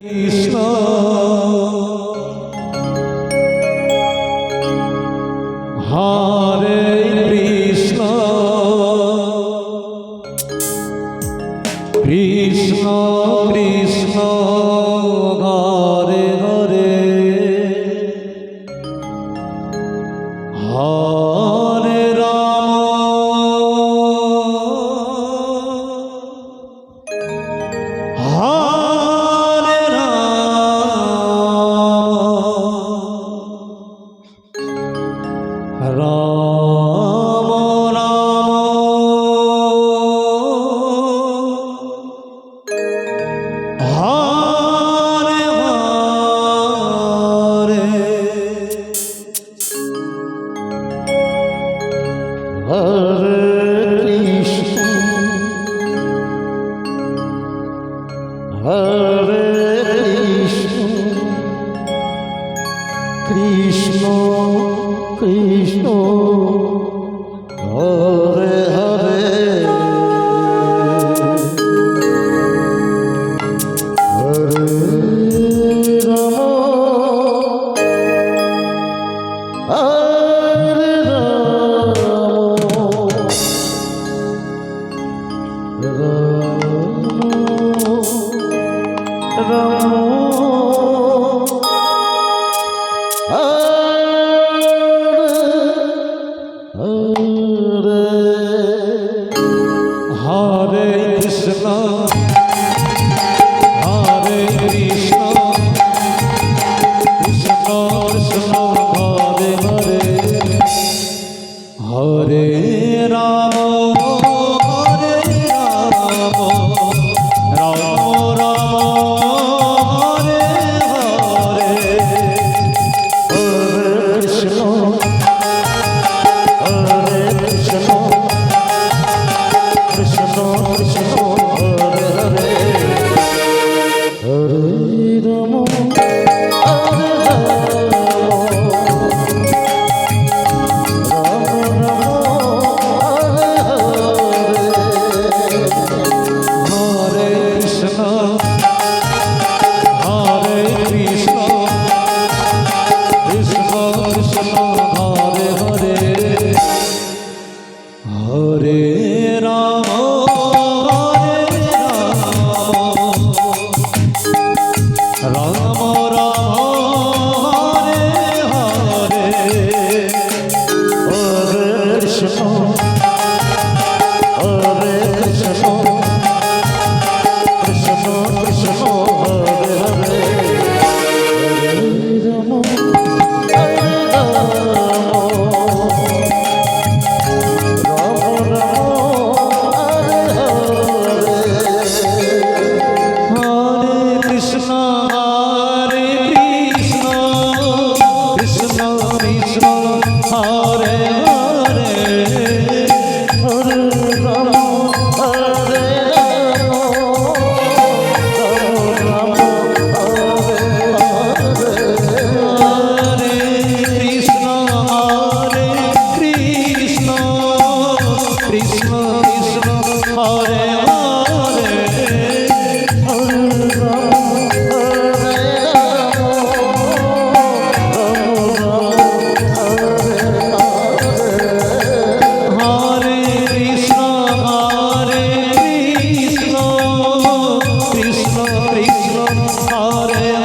Krishna Hare Krishna Krishna Krishna Hare Hare Hare Ram Hare Hare Hare Krishna Hare Krishna Krishna Hare Hare Hare Ram Hare Ram Hare Krishna Hare Krishna Krishna Krishna Hare Hare Hare Ram Hare Ram Ram Ram Hare Hare Hare Krishna Hare Krishna Krishna Krishna Hare Hare Hare Ram Hare Ram Ram Hare Krishna Hare Krishna Krishna Krishna Hare Hare Hare Ram Ram Ram Hare Hare Hare Krishna Hare Krishna Krishna Krishna Hare Hare Hare Ram Hare Hare